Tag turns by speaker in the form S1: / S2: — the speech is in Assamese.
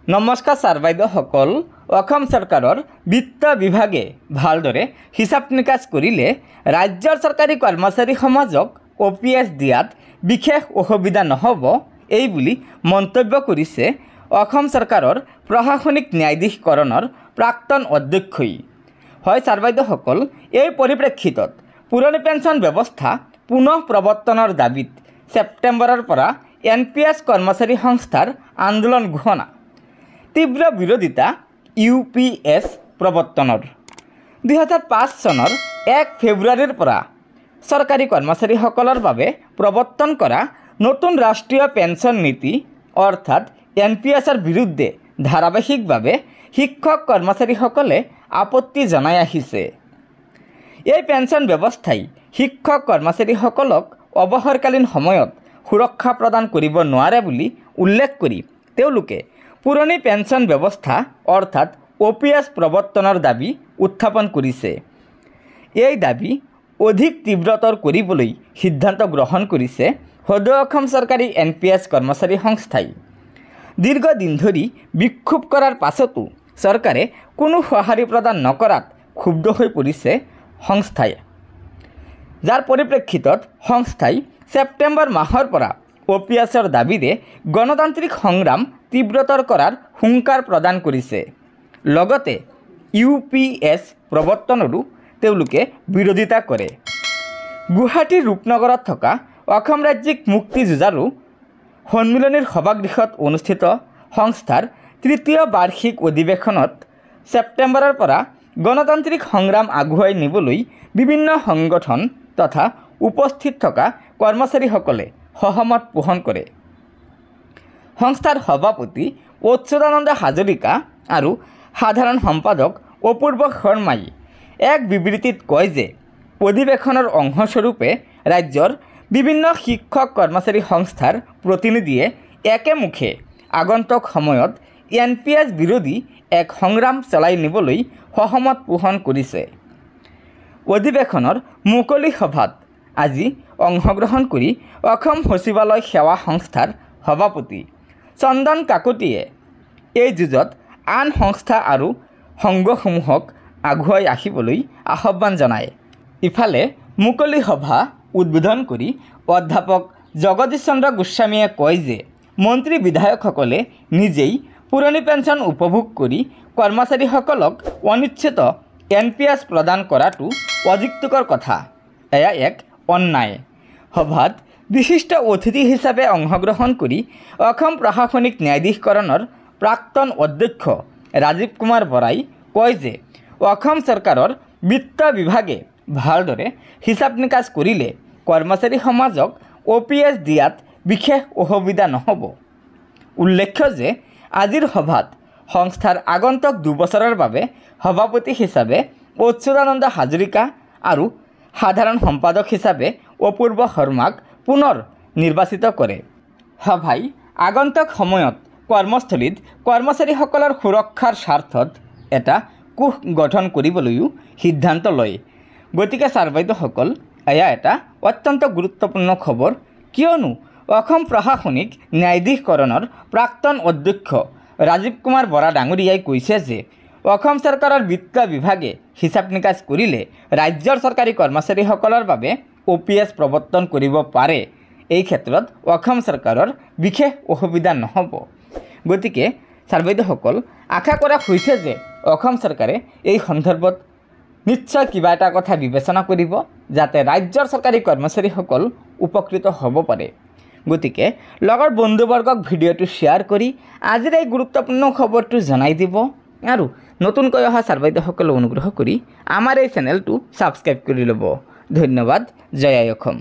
S1: নমস্কাৰ ছাৰ বাইদেউসকল। অসম চৰকাৰৰ বিত্ত বিভাগে ভালদৰে হিচাপ নিকাচ কৰিলে ৰাজ্যৰ চৰকাৰী কৰ্মচাৰী সমাজক OPS দিয়াত বিশেষ অসুবিধা নহ'ব এই বুলি মন্তব্য কৰিছে অসম চৰকাৰৰ প্ৰশাসনিক ন্যায়াধীকৰণৰ প্ৰাক্তন অধ্যক্ষই। হয় ছাৰ বাইদেউসকল, এই পৰিপ্ৰেক্ষিতত পুৰণি পেঞ্চন ব্যৱস্থা পুনৰ প্ৰৱৰ্তনৰ দাবীত ছেপ্টেম্বৰৰ পৰা NPS কৰ্মচাৰী সংস্থাৰ আন্দোলন ঘোষণা। তীব্ৰ বিৰোধিতা UPS প্ৰৱৰ্তনৰ। 2005 চনৰ 1 ফেব্ৰুৱাৰীৰ পৰা চৰকাৰী কৰ্মচাৰীসকলৰ বাবে প্ৰৱৰ্তন কৰা নতুন ৰাষ্ট্ৰীয় পেঞ্চন নীতি অৰ্থাৎ NPSৰ বিৰুদ্ধে ধাৰাবাহিকভাৱে শিক্ষক কৰ্মচাৰীসকলে আপত্তি জনাই আহিছে। এই পেঞ্চন ব্যৱস্থাই শিক্ষক কৰ্মচাৰীসকলক অৱসৰকালীন সময়ত সুৰক্ষা প্ৰদান কৰিব নোৱাৰে বুলি উল্লেখ কৰি তেওঁলোকে পুৰণি পেঞ্চন ব্যৱস্থা অৰ্থাৎ OPS প্ৰৱৰ্তনৰ দাবী উত্থাপন কৰিছে। এই দাবী অধিক তীব্ৰতৰ কৰিবলৈ সিদ্ধান্ত গ্ৰহণ কৰিছে সদৌ অসম চৰকাৰী NPS কৰ্মচাৰী সংস্থাই। দীৰ্ঘদিন ধৰি বিক্ষোভ কৰাৰ পাছতো চৰকাৰে কোনো সঁহাৰি প্ৰদান নকৰাত ক্ষুব্ধ হৈ পৰিছে সংস্থাই, যাৰ পৰিপ্ৰেক্ষিতত সংস্থাই ছেপ্টেম্বৰ মাহৰ পৰা OPSৰ দাবীৰে গণতান্ত্ৰিক সংগ্ৰাম তীব্ৰতৰ কৰাৰ হুংকাৰ প্ৰদান কৰিছে। লগতে UPS প্ৰৱৰ্তনৰো তেওঁলোকে বিৰোধিতা কৰে। গুৱাহাটীৰ ৰূপনগৰত থকা অসম ৰাজ্যিক মুক্তি যুঁজাৰু সন্মিলনীৰ সভাগৃহত অনুষ্ঠিত সংস্থাৰ তৃতীয় বাৰ্ষিক অধিৱেশনত ছেপ্টেম্বৰৰ পৰা গণতান্ত্ৰিক সংগ্ৰাম আগুৱাই নিবলৈ বিভিন্ন সংগঠন তথা উপস্থিত থকা কৰ্মচাৰীসকলে সহমত পোষণ কৰে। সংস্থাৰ সভাপতি অচ্যুতানন্দ হাজৰিকা আৰু সাধাৰণ সম্পাদক অপূৰ্ব শৰ্মাই এক বিবৃতিত কয় যে অধিৱেশনৰ অংশস্বৰূপে ৰাজ্যৰ বিভিন্ন শিক্ষক কৰ্মচাৰী সংস্থাৰ প্ৰতিনিধিয়ে একেমুখে আগন্তুক সময়ত NPS বিৰোধী এক সংগ্ৰাম চলাই নিবলৈ সহমত পোষণ কৰিছে। অধিৱেশনৰ মুকলি সভাত আজি অংশগ্ৰহণ কৰি অসম সচিবালয় সেৱা সংস্থাৰ সভাপতি চন্দন কাকতিয়ে এই যুঁজত আন সংস্থা আৰু সংঘসমূহক আগুৱাই আহিবলৈ আহ্বান জনায়। ইফালে মুকলি সভা উদ্বোধন কৰি অধ্যাপক জগদীশ চন্দ্ৰ গোস্বামীয়ে কয় যে মন্ত্ৰী বিধায়কসকলে নিজেই পুৰণি পেঞ্চন উপভোগ কৰি কৰ্মচাৰীসকলক অনিশ্চিত NPS প্ৰদান কৰাটো অযুক্তিকৰ কথা, এয়া এক অন্যায়। সভাত বিশিষ্ট অতিথি হিচাপে অংশগ্ৰহণ কৰি অসম প্ৰশাসনিক ন্যায়াধীকৰণৰ প্ৰাক্তন অধ্যক্ষ ৰাজীৱ কুমাৰ বৰাই কয় যে অসম চৰকাৰৰ বিত্ত বিভাগে ভালদৰে হিচাপ নিকাচ কৰিলে কৰ্মচাৰী সমাজক OPS দিয়াত বিশেষ অসুবিধা নহ'ব। উল্লেখ্য যে আজিৰ সভাত সংস্থাৰ আগন্তুক 2 বছৰৰ বাবে সভাপতি হিচাপে অচ্যুতানন্দ হাজৰিকা আৰু সাধাৰণ সম্পাদক হিচাপে অপূৰ্ব শৰ্মাক পুনৰ নিৰ্বাচিত কৰে। সভাই আগন্তুক সময়ত কৰ্মস্থলীত কৰ্মচাৰীসকলৰ সুৰক্ষাৰ স্বাৰ্থত এটা কোষ গঠন কৰিবলৈও সিদ্ধান্ত লয়। গতিকে ছাৰ বাইদেউসকল, এয়া এটা অত্যন্ত গুৰুত্বপূৰ্ণ খবৰ, কিয়নো অসম প্ৰশাসনিক ন্যায়াধীকৰণৰ প্ৰাক্তন অধ্যক্ষ ৰাজীৱ কুমাৰ বৰা ডাঙৰীয়াই কৈছে যে অসম চৰকাৰৰ বিত্ত বিভাগে হিচাপ নিকাচ কৰিলে ৰাজ্যৰ চৰকাৰী কৰ্মচাৰীসকলৰ বাবে OPS প্ৰৱৰ্তন কৰিব পাৰে। এই ক্ষেত্ৰত অসম চৰকাৰৰ বিশেষ অসুবিধা নহ'ব। গতিকে ছাৰ বাইদেউসকল, আশা কৰা হৈছে যে অসম চৰকাৰে এই সন্দৰ্ভত নিশ্চয় কিবা এটা কথা বিবেচনা কৰিব, যাতে ৰাজ্যৰ চৰকাৰী কৰ্মচাৰীসকল উপকৃত হ'ব পাৰে। গতিকে লগৰ বন্ধুবৰ্গক ভিডিঅ'টো শ্বেয়াৰ কৰি আজিৰ এই গুৰুত্বপূৰ্ণ খবৰটো জনাই দিব আৰু নতুনকৈ অহা ছাৰ বাইদেউসকলে অনুগ্ৰহ কৰি আমাৰ এই চেনেলটো ছাবস্ক্ৰাইব কৰি ল'ব। ধন্যবাদ। জয় আই অসম।